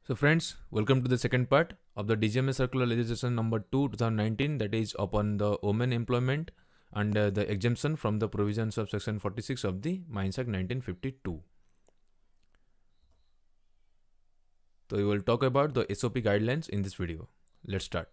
So friends, welcome to the second part of the DGMA Circular Legislation number 2 2019, that is upon the women employment and the exemption from the provisions of section 46 of the Mines Act 1952. So we will talk about the SOP guidelines in this video. Let's start.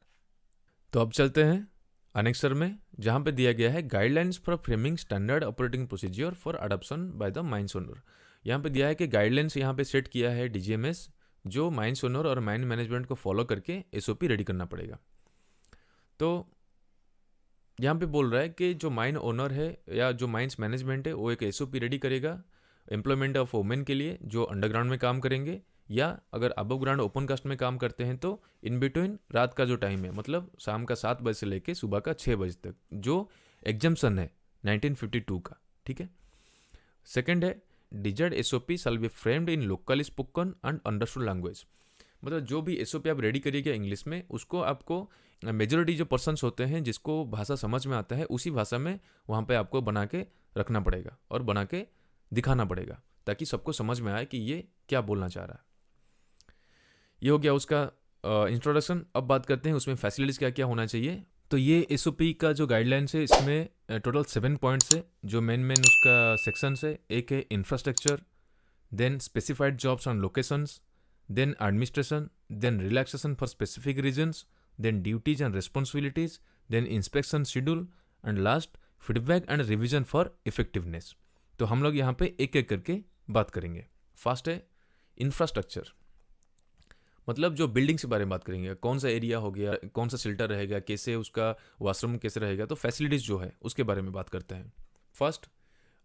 तो अब चलते हैं annexure में, जहाँ पे दिया गया है guidelines for framing standard operating procedure for adoption by the mines owner. यहाँ पे दिया है कि गाइडलाइंस यहाँ पे सेट किया है डीजीएमएस, जो माइंस ओनर और माइन मैनेजमेंट को फॉलो करके एसओपी रेडी करना पड़ेगा। तो यहाँ पे बोल रहा है कि जो माइन ओनर है या जो माइंस मैनेजमेंट है वो एक एसओपी रेडी करेगा एम्प्लॉयमेंट ऑफ वुमेन के लिए जो अंडरग्राउंड में काम करेंगे, या अगर अबव ग्राउंड ओपन कास्ट में काम करते हैं तो इन बिटवीन रात का जो टाइम है, मतलब शाम का 7 बजे से लेके सुबह का 6 बजे तक, जो एग्जम्पशन है 1952 का। ठीक है। सेकंड है desired SOP shall be framed in locally spoken and understood language. मतलब जो भी एसओपी आप रेडी करिएगा इंग्लिश में, उसको आपको मेजोरिटी जो पर्सन्स होते हैं जिसको भाषा समझ में आता है उसी भाषा में वहाँ पे आपको बना के रखना पड़ेगा और बना के दिखाना पड़ेगा, ताकि सबको समझ में आए कि ये क्या बोलना चाह रहा है। ये हो गया उसका इंट्रोडक्शन। अब बात करते हैं उसमें फैसिलिटीज़ क्या क्या होना चाहिए। तो ये एसओपी का जो गाइडलाइंस है इसमें टोटल 7 पॉइंट्स है, जो मेन उसका सेक्शंस है। एक है infrastructure, then specified jobs on locations, then administration, then relaxation for specific reasons, then duties and responsibilities, then inspection schedule, and last feedback and revision for effectiveness. तो हम लोग यहाँ पे एक एक करके बात करेंगे। फर्स्ट है इंफ्रास्ट्रक्चर, मतलब जो बिल्डिंग के बारे में बात करेंगे, कौन सा एरिया हो गया, कौन सा शेल्टर रहेगा, कैसे उसका वॉशरूम कैसे रहेगा, तो फैसिलिटीज़ जो है उसके बारे में बात करते हैं। First,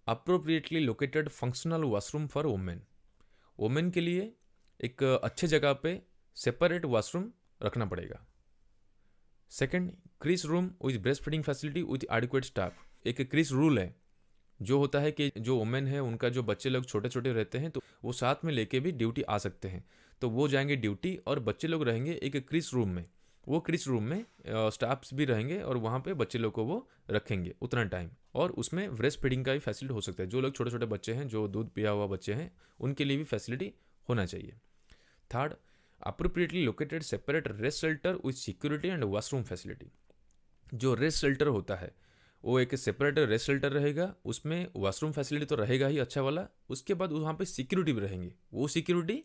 appropriately located functional washroom for women. Women के लिए एक अच्छे जगह पे सेपरेट वॉशरूम रखना पड़ेगा। Second, creche room with breast feeding facility with adequate staff. एक क्रिस रूल है जो होता है कि जो वुमेन है उनका जो बच्चे लोग छोटे छोटे रहते हैं तो वो साथ में लेके भी ड्यूटी आ सकते हैं, तो वो जाएंगे ड्यूटी और बच्चे लोग रहेंगे एक क्रिस रूम में। वो क्रिस रूम में स्टाफ्स भी रहेंगे और वहाँ पे बच्चे लोग को वो रखेंगे उतना टाइम, और उसमें ब्रेस्ट फीडिंग का भी फैसिलिटी हो सकता है। जो लोग छोटे छोटे बच्चे हैं, जो दूध पिया हुआ बच्चे हैं, उनके लिए भी फैसिलिटी होना चाहिए। Third, appropriately located separate rest shelter with security and washroom facility. जो रेस्ट शेल्टर होता है वो एक सेपरेट रेस्ट शेल्टर रहेगा, उसमें वॉशरूम फैसिलिटी तो रहेगा ही अच्छा वाला, उसके बाद वहाँ पे सिक्योरिटी भी रहेंगे। वो सिक्योरिटी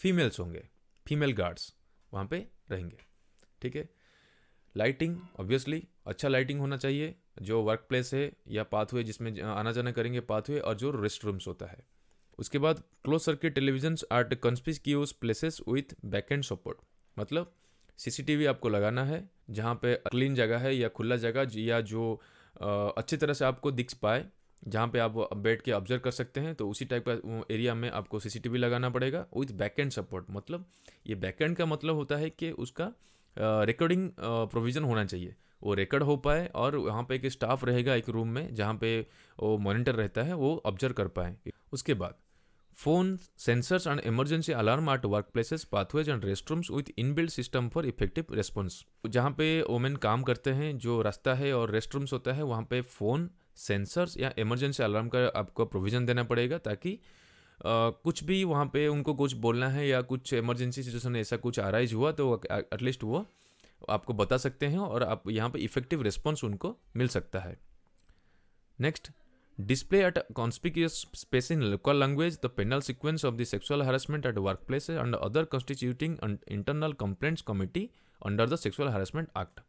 फीमेल्स होंगे, फीमेल गार्ड्स वहाँ पे रहेंगे। ठीक है। लाइटिंग, ऑब्वियसली अच्छा लाइटिंग होना चाहिए, जो वर्क प्लेस है या पाथवे जिसमें आना जाना करेंगे पाथवे, और जो रेस्ट रूम्स होता है। उसके बाद closed circuit television at conspicuous places with back end support. मतलब सीसीटीवी आपको लगाना है जहाँ पे क्लीन जगह है या खुला जगह, या जो अच्छी तरह से आपको दिख पाए, जहाँ पे आप बैठ के ऑब्जर्व कर सकते हैं, तो उसी टाइप का एरिया में आपको सीसीटीवी लगाना पड़ेगा विथ बैकएंड सपोर्ट। मतलब ये बैकएंड का मतलब होता है कि उसका रिकॉर्डिंग प्रोविज़न होना चाहिए, वो रिकॉर्ड हो पाए, और वहाँ पे एक स्टाफ रहेगा एक रूम में जहाँ पे वो मॉनिटर रहता है, वो ऑब्जर्व कर पाए। उसके बाद phone sensors and emergency alarm at work places, pathways and restrooms with inbuilt system for effective response. जहाँ पे वोमेन काम करते हैं, जो रास्ता है और रेस्टरूम्स होता है, वहाँ पे फ़ोन सेंसर्स या इमरजेंसी अलार्म का आपको प्रोविज़न देना पड़ेगा, ताकि कुछ भी वहाँ पे उनको कुछ बोलना है या कुछ इमरजेंसी सिचुएशन ऐसा कुछ अराइज हुआ तो एटलीस्ट वो आपको बता सकते हैं और आप यहाँ पे इफेक्टिव रिस्पॉन्स उनको मिल सकता है। Next, display at conspicuous space in local language the penal sequence of the sexual harassment at workplaces and other constituting an internal complaints committee under the Sexual Harassment Act।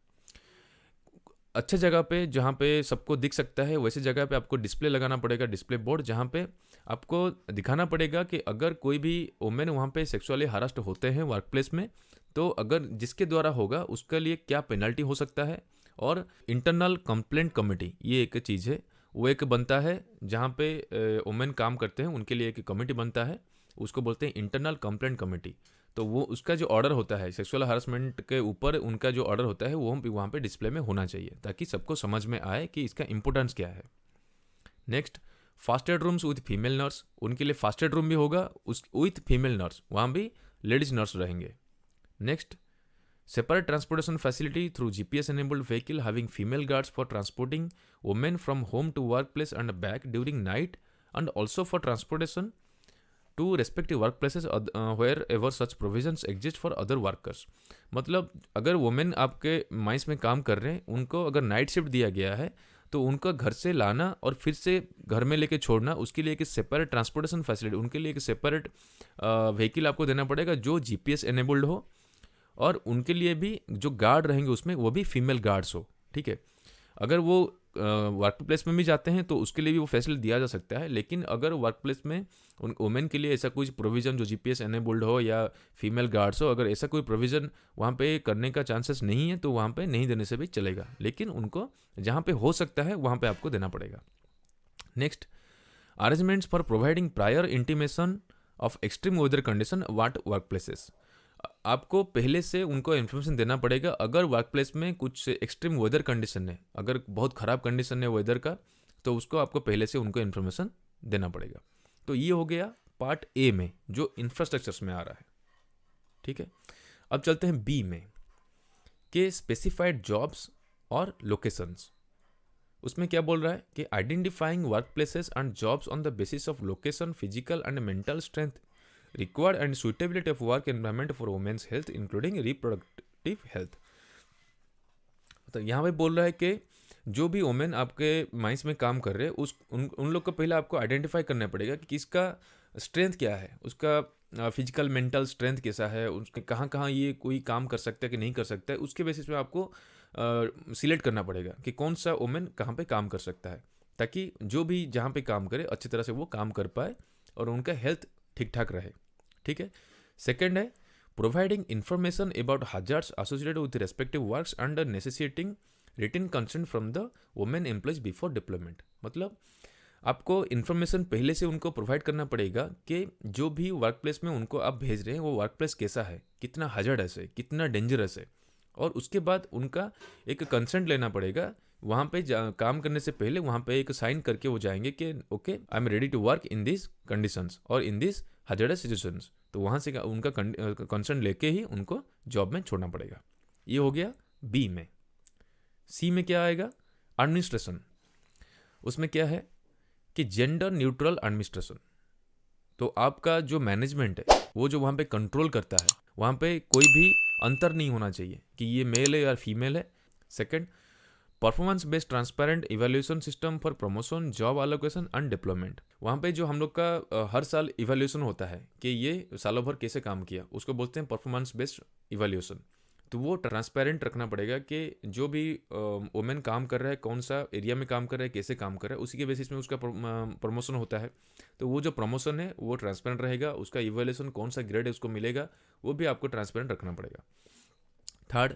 अच्छे जगह पे जहाँ पे सबको दिख सकता है वैसे जगह पे आपको डिस्प्ले लगाना पड़ेगा, डिस्प्ले बोर्ड, जहाँ पे आपको दिखाना पड़ेगा कि अगर कोई भी वुमेन वहाँ पे सेक्सुअली हरास्ट होते हैं वर्क प्लेस में, तो अगर जिसके द्वारा होगा उसके लिए क्या पेनल्टी हो सकता है। और इंटरनल कंप्लेंट कमेटी, ये एक चीज़ है, वो एक बनता है जहाँ पे वुमेन काम करते हैं उनके लिए एक कमेटी बनता है, उसको बोलते हैं इंटरनल कंप्लेंट कमेटी। तो वो उसका जो ऑर्डर होता है सेक्सुअल हरासमेंट के ऊपर, उनका जो ऑर्डर होता है वो वहाँ पे डिस्प्ले में होना चाहिए, ताकि सबको समझ में आए कि इसका इंपॉर्टेंस क्या है। Next, first aid rooms with female nurse, उनके लिए फास्ट एड रूम भी होगा उस विथ फीमेल नर्स, वहाँ भी लेडीज नर्स रहेंगे। Next, separate transportation facility through GPS enabled vehicle having female guards for transporting women from home to workplace and back during night, and also for transportation to respective work places wherever such provisions exist for other workers. मतलब अगर women आपके mines में काम कर रहे हैं, उनको अगर नाइट शिफ्ट दिया गया है तो उनका घर से लाना और फिर से घर में लेके छोड़ना, उसके लिए एक सेपरेट ट्रांसपोर्टेशन फैसिलिटी, उनके लिए एक सेपरेट व्हीकल आपको देना पड़ेगा जो जीपीएस एनेबल्ड हो, और उनके लिए भी जो गार्ड रहेंगे उसमें वो भी फीमेल गार्ड्स हो। ठीक है, अगर वो वर्क प्लेस में भी जाते हैं तो उसके लिए भी वो फैसिलिटी दिया जा सकता है, लेकिन अगर वर्क प्लेस में उन वुमेन के लिए ऐसा कुछ प्रोविज़न जो जीपीएस एनेबल्ड हो या फीमेल गार्ड्स हो, अगर ऐसा कोई प्रोविज़न वहाँ पे करने का चांसेस नहीं है तो वहाँ पे नहीं देने से भी चलेगा, लेकिन उनको जहाँ पे हो सकता है वहाँ पे आपको देना पड़ेगा। Next, arrangements for providing prior intimation of extreme weather condition at work places. आपको पहले से उनको इन्फॉर्मेशन देना पड़ेगा अगर वर्क प्लेस में कुछ एक्सट्रीम वेदर कंडीशन है, अगर बहुत ख़राब कंडीशन है वेदर का, तो उसको आपको पहले से उनको इन्फॉर्मेशन देना पड़ेगा। तो ये हो गया पार्ट ए में जो इंफ्रास्ट्रक्चर्स में आ रहा है। ठीक है, अब चलते हैं बी में कि स्पेसिफाइड जॉब्स और लोकेशंस। उसमें क्या बोल रहा है कि identifying work places and jobs on the basis of location, physical and mental strength required and suitability of work environment for women's health including reproductive health। तो यहाँ पे बोल रहा है कि जो भी वुमेन आपके माइंस में काम कर रहे हैं उन लोग को पहले आपको आइडेंटिफाई करना पड़ेगा कि किसका स्ट्रेंथ क्या है, उसका फिजिकल मेंटल स्ट्रेंथ कैसा है, उसके कहाँ कहाँ ये कोई काम कर सकता है कि नहीं कर सकता है, उसके बेसिस पे आपको सिलेक्ट करना पड़ेगा कि कौन सा वुमेन कहाँ पे काम कर सकता है, ताकि जो भी जहाँ पे काम करे अच्छी तरह से वो काम कर पाए और उनका हेल्थ ठीक ठाक रहे। ठीक है, सेकंड है providing information about hazards associated with respective works and necessitating written consent from the women employees before deployment. मतलब आपको इन्फॉर्मेशन पहले से उनको प्रोवाइड करना पड़ेगा कि जो भी वर्क प्लेस में उनको आप भेज रहे हैं वो वर्क प्लेस कैसा है, कितना हजार्डस है, कितना डेंजरस है, और उसके बाद उनका एक कंसेंट लेना पड़ेगा। वहाँ पे काम करने से पहले वहाँ पे एक साइन करके वो जाएंगे कि okay I am ready to work in this conditions और इन दिस हजार्डस सिचुएशंस। तो वहाँ से उनका कंसेंट लेके ही उनको जॉब में छोड़ना पड़ेगा। ये हो गया बी में। सी में क्या आएगा, एडमिनिस्ट्रेशन। उसमें क्या है कि जेंडर न्यूट्रल एडमिनिस्ट्रेशन। तो आपका जो मैनेजमेंट है वो जो वहाँ पे कंट्रोल करता है, वहाँ पे कोई भी अंतर नहीं होना चाहिए कि ये मेल है या फीमेल है। Second, performance based transparent evaluation system for promotion, job allocation and deployment. वहाँ पे जो हम लोग का हर साल इवैल्यूएशन होता है कि ये सालों भर कैसे काम किया, उसको बोलते हैं परफॉर्मेंस बेस्ड इवैल्यूएशन। तो वो ट्रांसपेरेंट रखना पड़ेगा कि जो भी वुमेन काम कर रहा है, कौन सा एरिया में काम कर रहा है, कैसे काम कर रहा है, उसी के बेसिस में उसका प्रमोशन होता है। तो वो जो प्रमोशन है वो ट्रांसपेरेंट रहेगा, उसका इवैल्यूएशन कौन सा ग्रेड है उसको मिलेगा, वो भी आपको ट्रांसपेरेंट रखना पड़ेगा। Third,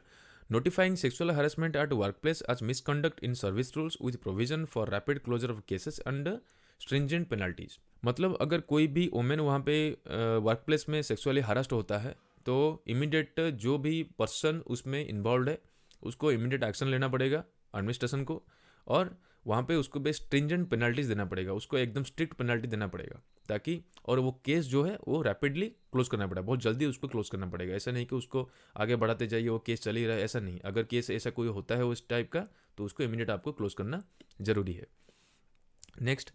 notifying sexual harassment at workplace as misconduct in service rules with provision for rapid closure of cases and stringent penalties। मतलब अगर कोई भी वुमेन वहाँ पे वर्क प्लेस में सेक्सुअली हरास्ट होता है तो इमीडिएट जो भी पर्सन उसमें इन्वॉल्व है उसको इमीडिएट एक्शन लेना पड़ेगा एडमिनिस्ट्रेशन को, और वहाँ पे उसको बेस स्ट्रिंजेंट पेनल्टीज देना पड़ेगा, उसको एकदम स्ट्रिक्ट पेनल्टी देना पड़ेगा ताकि, और वो केस जो है वो रैपिडली क्लोज करना पड़ेगा, बहुत जल्दी उसको क्लोज करना पड़ेगा। ऐसा नहीं कि उसको आगे बढ़ाते जाइए वो केस चल ही रहा है, ऐसा नहीं। अगर केस ऐसा कोई होता है उस टाइप का तो उसको इमीडिएट आपको क्लोज करना जरूरी है। Next,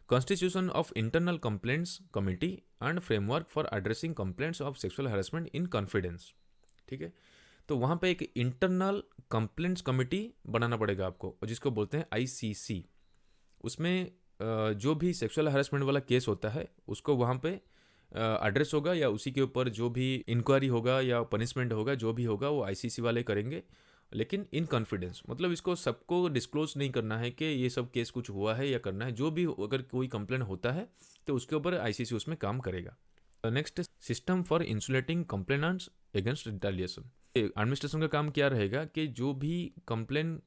constitution of internal complaints committee and framework for addressing complaints of sexual harassment in confidence. ठीक है, तो वहाँ पे एक इंटरनल कंप्लेंट्स कमिटी बनाना पड़ेगा आपको, जिसको बोलते हैं आईसीसी। उसमें जो भी सेक्सुअल हैरेसमेंट वाला केस होता है उसको वहाँ पे एड्रेस होगा, या उसी के ऊपर जो भी इंक्वायरी होगा या पनिशमेंट होगा, जो भी होगा वो आईसीसी वाले करेंगे, लेकिन इन कॉन्फिडेंस। मतलब इसको सबको डिस्क्लोज नहीं करना है कि ये सब केस कुछ हुआ है या करना है। जो भी अगर कोई कंप्लेंट होता है तो उसके ऊपर आईसीसी उसमें काम करेगा। Next, system for insulating complainants against retaliation. Administration का काम क्या रहेगा कि जो भी कंप्लेन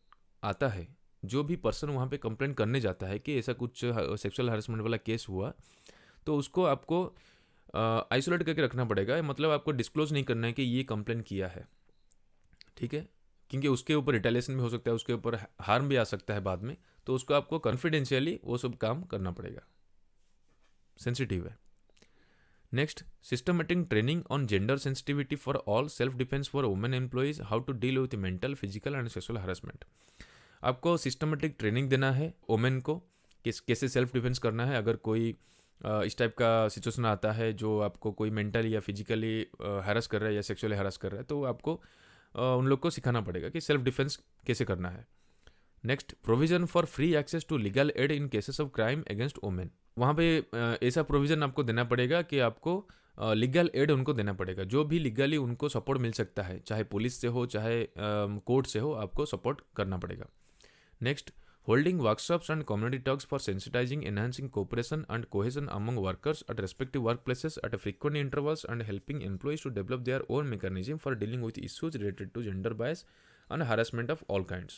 आता है, जो भी पर्सन वहाँ पे कंप्लेन करने जाता है कि ऐसा कुछ सेक्सुअल हैरेसमेंट वाला केस हुआ, तो उसको आपको आइसोलेट करके रखना पड़ेगा। मतलब आपको डिस्क्लोज नहीं करना है कि ये कंप्लेन किया है। ठीक है, क्योंकि उसके ऊपर रिटेलिएशन भी हो सकता है, उसके ऊपर हार्म भी आ सकता है बाद में, तो उसको आपको कॉन्फिडेंशियली वो सब काम करना पड़ेगा, सेंसिटिव है। Next, systematic training on gender sensitivity for all self defence for women employees, how to deal with mental, physical and sexual harassment. आपको सिस्टमेटिक ट्रेनिंग देना है वुमेन को, कैसे सेल्फ डिफेंस करना है अगर कोई इस टाइप का सिचुएशन आता है जो आपको कोई मेंटली या फिजिकली हैरेस कर रहा है या सेक्सुअली हैरेस कर रहा है, तो आपको उन लोग को सिखाना पड़ेगा कि सेल्फ डिफेंस कैसे करना है। Next, provision for free access to legal aid in cases of crime against women. वहाँ पे ऐसा प्रोविजन आपको देना पड़ेगा कि आपको लीगल एड उनको देना पड़ेगा, जो भी लीगली उनको सपोर्ट मिल सकता है, चाहे पुलिस से हो चाहे कोर्ट से हो, आपको सपोर्ट करना पड़ेगा। Next, holding workshops and community talks for sensitizing, enhancing cooperation and cohesion among workers at respective workplaces at frequent intervals and helping employees to develop their own mechanism for dealing with issues related to gender bias and harassment of all kinds।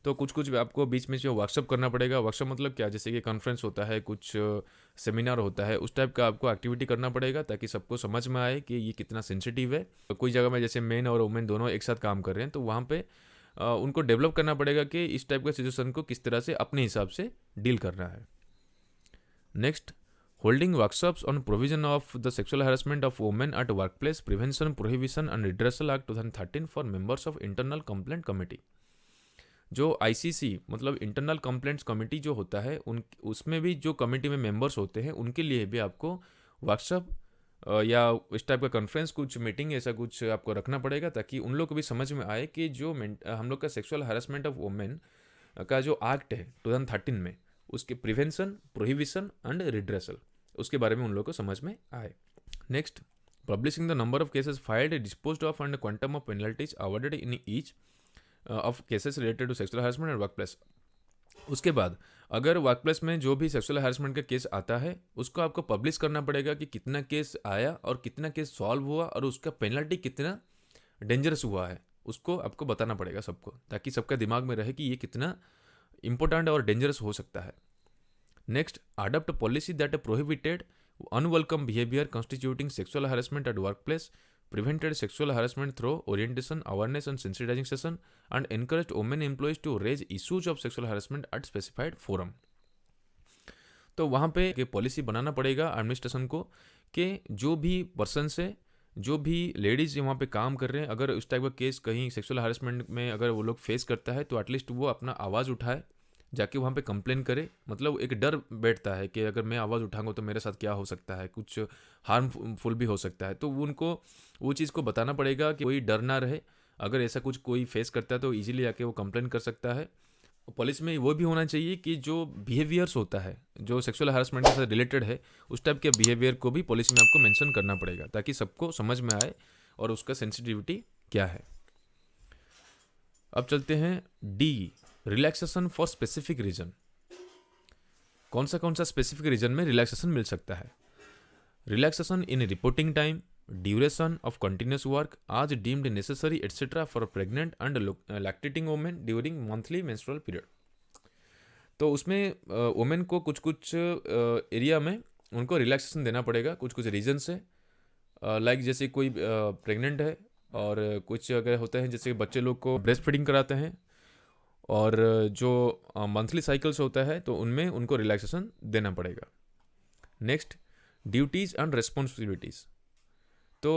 तो कुछ कुछ आपको बीच में जो workshop करना पड़ेगा। Workshop मतलब क्या, जैसे कि कॉन्फ्रेंस होता है, कुछ सेमिनार होता है, उस टाइप का आपको एक्टिविटी करना पड़ेगा ताकि सबको समझ में आए कि ये कितना सेंसिटिव है। कोई जगह में जैसे मेन और वुमेन दोनों एक साथ काम कर रहे हैं, तो वहाँ पे उनको डेवलप करना पड़ेगा कि इस टाइप का सिचुएशन को किस तरह से अपने हिसाब से डील करना है। Next, holding workshops on provision of the sexual harassment of women at workplace, prevention, prohibition and redressal act 2013 for members of internal complaint committee. जो आईसीसी मतलब इंटरनल कंप्लेंट्स कमेटी जो होता है, उसमें भी जो कमेटी में मेंबर्स होते हैं उनके लिए भी आपको वर्कशॉप या इस टाइप का कॉन्फ्रेंस, कुछ मीटिंग ऐसा कुछ आपको रखना पड़ेगा ताकि उन लोग को भी समझ में आए कि जो हम लोग का सेक्सुअल हैरेसमेंट ऑफ वुमेन का जो एक्ट है 2013 में, उसके प्रिवेंशन, प्रोहिबिशन एंड रिड्रेसल, उसके बारे में उन लोग को समझ में आए। Next, publishing the number of cases filed, disposed of and quantum of penalties awarded in each of cases related to sexual harassment and workplace. उसके बाद अगर वर्कप्लेस में जो भी सेक्सुअल हैरेसमेंट का केस आता है, उसको आपको पब्लिश करना पड़ेगा कि कितना केस आया और कितना केस सॉल्व हुआ और उसका पेनल्टी कितना डेंजरस हुआ है, उसको आपको बताना पड़ेगा सबको, ताकि सबका दिमाग में रहे कि ये कितना इंपॉर्टेंट और डेंजरस हो सकता है। Next, adopt policy that prohibited unwelcome behaviour constituting sexual harassment at workplace, prevented sexual harassment through orientation, awareness and sensitizing session, and encouraged women employees to raise issues of sexual harassment at specified forum। तो वहाँ पे policy बनाना पड़ेगा administration को कि जो भी person से, जो भी लेडीज़ वहाँ पे काम कर रहे हैं, अगर उस टाइप का केस कहीं सेक्सुअल हरासमेंट में अगर वो लोग फेस करता है, तो एटलीस्ट वो अपना आवाज़ उठाए, जाके वहाँ पे कंप्लेन करे। मतलब एक डर बैठता है कि अगर मैं आवाज़ उठाऊंगा तो मेरे साथ क्या हो सकता है, कुछ हार्मफुल भी हो सकता है। तो उनको वो चीज़ को बताना पड़ेगा कि कोई डर ना रहे, अगर ऐसा कुछ कोई फेस करता है तो इजीली आके वो कंप्लेन कर सकता है। पुलिस में वो भी होना चाहिए कि जो बिहेवियर्स होता है जो सेक्सुअल हरासमेंट के साथ रिलेटेड है, उस टाइप के बिहेवियर को भी पुलिस में आपको मेंशन करना पड़ेगा ताकि सबको समझ में आए और उसका सेंसिटिविटी क्या है। अब चलते हैं D, relaxation for specific reason. कौन सा स्पेसिफिक रीजन में रिलैक्सेशन मिल सकता है? Relaxation in reporting time, duration of continuous work as deemed necessary etcetera for pregnant and lactating women during monthly menstrual period. तो उसमें वुमेन को कुछ कुछ एरिया में उनको रिलैक्सेशन देना पड़ेगा कुछ कुछ रीजन से। लाइक जैसे कोई प्रेग्नेंट है और कुछ अगर होते हैं जैसे बच्चे लोग को ब्रेस्ट फीडिंग कराते हैं, और जो मंथली साइकिल्स होता है तो उनमें उनको रिलैक्सेशन देना पड़ेगा। Next, duties and responsibilities. तो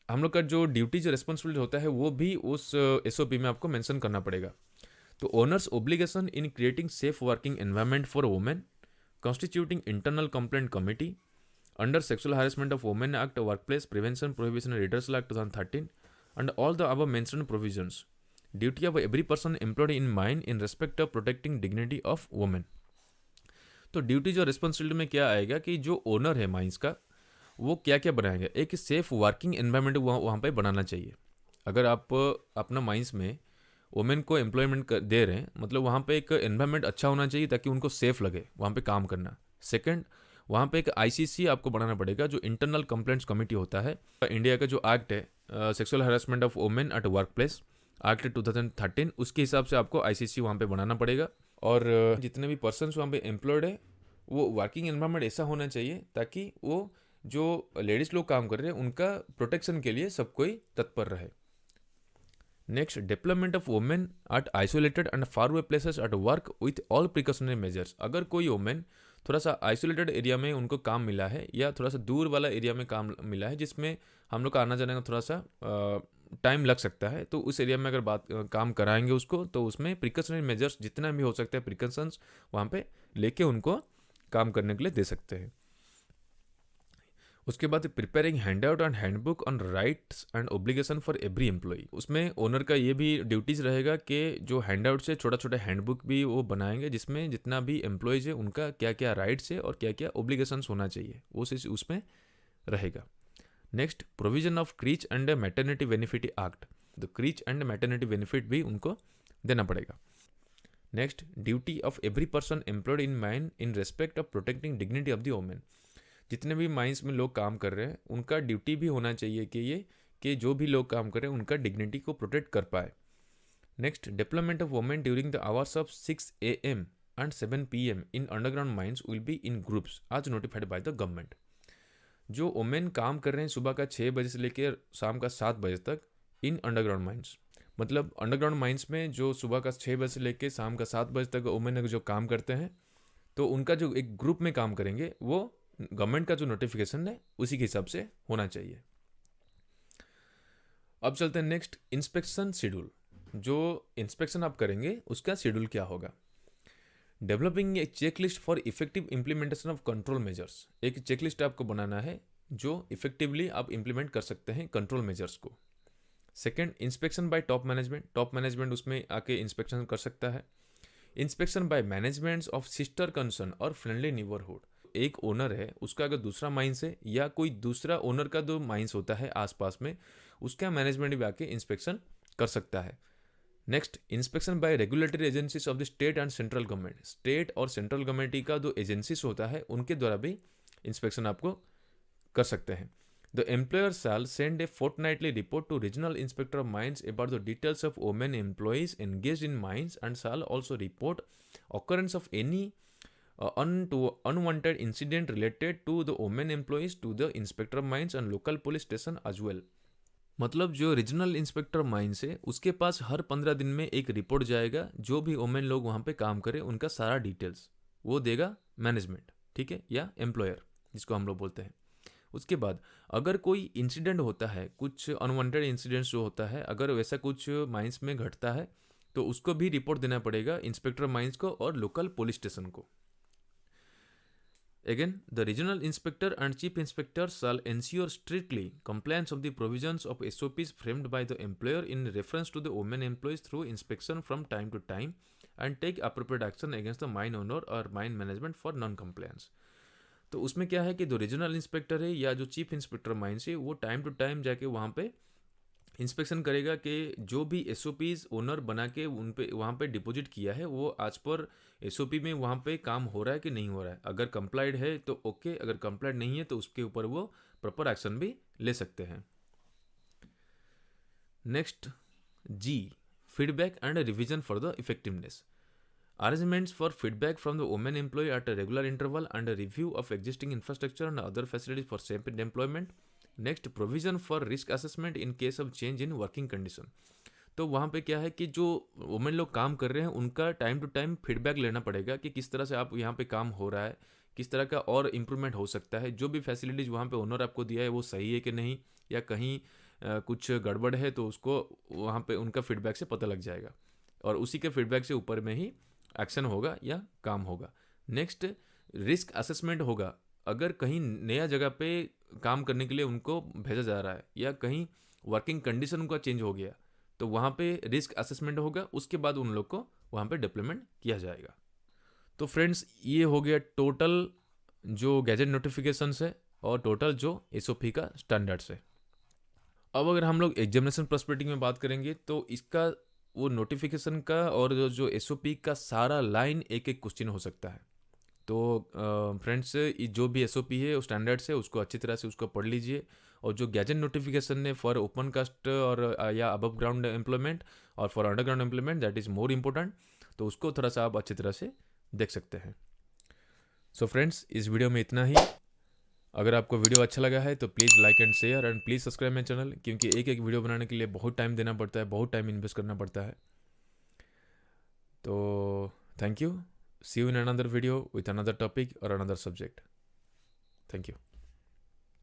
हम लोग का जो ड्यूटीज रिस्पॉन्सिबिलिटी होता है वो भी उस एसओपी में आपको मेंशन करना पड़ेगा। तो owners obligation in creating safe working environment for women, constituting internal complaint committee under sexual harassment of women act, workplace prevention, prohibition and redressal act 2013 and all the above mentioned provisions, duty of every person employed in mine in respect of protecting dignity of women. तो duties और responsibility में क्या आएगा कि जो owner है mines का, वो क्या क्या बनाएगा, एक सेफ वर्किंग एनवायरनमेंट वहाँ पे बनाना चाहिए। अगर आप अपना माइंस में वुमेन को एम्प्लॉयमेंट दे रहे हैं, मतलब वहाँ पे एक एनवायरनमेंट अच्छा होना चाहिए ताकि उनको सेफ लगे वहाँ पे काम करना। सेकंड, वहाँ पे एक आईसीसी आपको बनाना पड़ेगा जो इंटरनल कंप्लेंट्स कमेटी होता है। इंडिया का जो एक्ट है sexual harassment of women at work place act 2013, उसके हिसाब से आपको आईसीसी वहाँ पे बनाना पड़ेगा। और जितने भी पर्सनस वहाँ पे एम्प्लॉयड है वो वर्किंग एनवायरनमेंट ऐसा होना चाहिए ताकि वो जो लेडीज़ लोग काम कर रहे हैं उनका प्रोटेक्शन के लिए सब कोई तत्पर रहे। Next, development of women at isolated and far away places at work with all precautionary measures. अगर कोई वुमेन थोड़ा सा आइसोलेटेड एरिया में उनको काम मिला है या थोड़ा सा दूर वाला एरिया में काम मिला है जिसमें हम लोग का आना जाने का थोड़ा सा टाइम लग सकता है, तो उस एरिया में अगर काम कराएंगे उसको, तो उसमें प्रिकॉशनरी मेजर्स जितना भी हो सकता है प्रिकॉशंस वहाँ पे लेके उनको काम करने के लिए दे सकते हैं। उसके बाद preparing handout and handbook on rights and obligation for every employee. उसमें ओनर का ये भी ड्यूटीज रहेगा कि जो हैंडआउट से छोटा छोटा हैंडबुक भी वो बनाएंगे, जिसमें जितना भी एम्प्लॉयज़ है उनका क्या क्या राइट्स है और क्या क्या ऑब्लिगेशंस होना चाहिए वो चीज़ उसमें रहेगा। Next, provision of crèche and maternity benefit act. तो क्रीच एंड मैटरनिटी बेनिफिट भी उनको देना पड़ेगा। Next, duty of every person employed in mine in respect of protecting dignity of the women. जितने भी माइंस में लोग काम कर रहे हैं उनका ड्यूटी भी होना चाहिए कि जो भी लोग काम कर रहे हैं उनका डिग्निटी को प्रोटेक्ट कर पाए। Next, development of women during the hours of 6 AM and 7 PM in underground mines will be in groups आज नोटिफाइड बाय द गवर्नमेंट। जो वोमेन काम कर रहे हैं सुबह का 6 बजे से लेकर शाम का 7 बजे तक इन अंडरग्राउंड माइंस, मतलब अंडरग्राउंड माइंस में जो सुबह का 6 बजे से लेकर शाम का 7 बजे तक वोमेन जो काम करते हैं, तो उनका जो एक ग्रुप में काम करेंगे वो गवर्नमेंट का जो नोटिफिकेशन है उसी के हिसाब से होना चाहिए। अब चलते हैं नेक्स्ट, इंस्पेक्शन शेड्यूल। जो इंस्पेक्शन आप करेंगे उसका शेड्यूल क्या होगा। Developing a checklist for effective implementation of control measures. एक चेकलिस्ट आपको बनाना है जो इफेक्टिवली आप इंप्लीमेंट कर सकते हैं कंट्रोल मेजर्स को। Second, inspection by top management. Top management उसमें आके इंस्पेक्शन कर सकता है। Inspection by managements of sister concern और फ्रेंडली नेबरहुड। एक ओनर है, उसका अगर दूसरा माइंस है या कोई दूसरा ओनर का जो माइंस होता है आसपास में, उसका मैनेजमेंट भी आके इंस्पेक्शन कर सकता है। Next, inspection by regulatory agencies of the state and central government. State और सेंट्रल गवर्नमेंट का जो एजेंसीज होता है उनके द्वारा भी इंस्पेक्शन आपको कर सकते हैं। The employer shall send a fortnightly report to regional inspector of mines about the details of women employees engaged in mines and shall also report occurrence of any unwanted incident related to the women employees to the inspector of mines and local police station as well। मतलब जो regional inspector mines है उसके पास हर 15 दिन में एक report जाएगा, जो भी वोमेन लोग वहाँ पे काम करें उनका सारा डिटेल्स वो देगा मैनेजमेंट, ठीक है, या एम्प्लॉयर जिसको हम लोग बोलते हैं। उसके बाद अगर कोई इंसिडेंट होता है, कुछ अनवांटेड इंसिडेंट्स जो होता है, अगर वैसा कुछ माइंस में घटता है तो उसको भी रिपोर्ट देना पड़ेगा इंस्पेक्टर माइंस को और लोकल पुलिस स्टेशन को। Again, the regional inspector and chief inspector shall ensure strictly compliance of the provisions of SOPs framed by the employer in reference to the women employees through inspection from time to time and take appropriate action against the mine owner or mine management for non-compliance। तो उसमें क्या है कि जो regional inspector है या जो chief inspector mines है वो टाइम टू टाइम जाके वहाँ पे इंस्पेक्शन करेगा कि जो भी एसओपीज ओनर बना के उन पे वहाँ पे डिपॉजिट किया है वो आज पर एसओपी में वहाँ पे काम हो रहा है कि नहीं हो रहा है। अगर कंप्लाइड है तो ओके, अगर कंप्लाइड नहीं है तो उसके ऊपर वो प्रॉपर एक्शन भी ले सकते हैं। Next, G, feedback and revision for the effectiveness. Arrangements for feedback from the women employee at a regular interval and review of existing infrastructure and other facilities for safe employment. Next, provision for risk assessment in case of change in working condition. तो वहाँ पे क्या है कि जो women लोग काम कर रहे हैं उनका टाइम टू टाइम फीडबैक लेना पड़ेगा कि किस तरह से आप यहाँ पे काम हो रहा है, किस तरह का और इम्प्रूवमेंट हो सकता है, जो भी फैसिलिटीज़ वहाँ पे ओनर आपको दिया है वो सही है कि नहीं, या कहीं कुछ गड़बड़ है तो उसको वहाँ पे उनका फीडबैक से पता लग जाएगा और उसी के फीडबैक से ऊपर में ही एक्शन होगा या काम होगा। नेक्स्ट, रिस्क असेसमेंट होगा। अगर कहीं नया जगह पे काम करने के लिए उनको भेजा जा रहा है या कहीं वर्किंग कंडीशन उनका चेंज हो गया तो वहाँ पे रिस्क असेसमेंट होगा, उसके बाद उन लोग को वहाँ पे डिप्लॉयमेंट किया जाएगा। तो फ्रेंड्स, ये हो गया टोटल जो गैजेट नोटिफिकेशंस है और टोटल जो एसओपी का स्टैंडर्ड्स है। अब अगर हम लोग एग्जामिनेशन पर्सपेक्टिव में बात करेंगे तो इसका वो नोटिफिकेशन का और जो एसओपी का सारा लाइन एक एक क्वेश्चन हो सकता है। तो फ्रेंड्स, जो भी एसओपी है स्टैंडर्ड्स है उसको अच्छी तरह से उसको पढ़ लीजिए, और जो गैजेट नोटिफिकेशन है फॉर ओपन कास्ट और या अबव ग्राउंड एम्प्लॉयमेंट और for underground employment that is more important, तो उसको थोड़ा सा आप अच्छी तरह से देख सकते हैं। सो फ्रेंड्स, इस वीडियो में इतना ही। अगर आपको वीडियो अच्छा लगा है तो please like and share and please subscribe my channel, क्योंकि एक एक वीडियो बनाने के लिए बहुत टाइम देना पड़ता है, बहुत टाइम इन्वेस्ट करना पड़ता है। तो thank you. See you in another video with another topic or another subject. Thank you.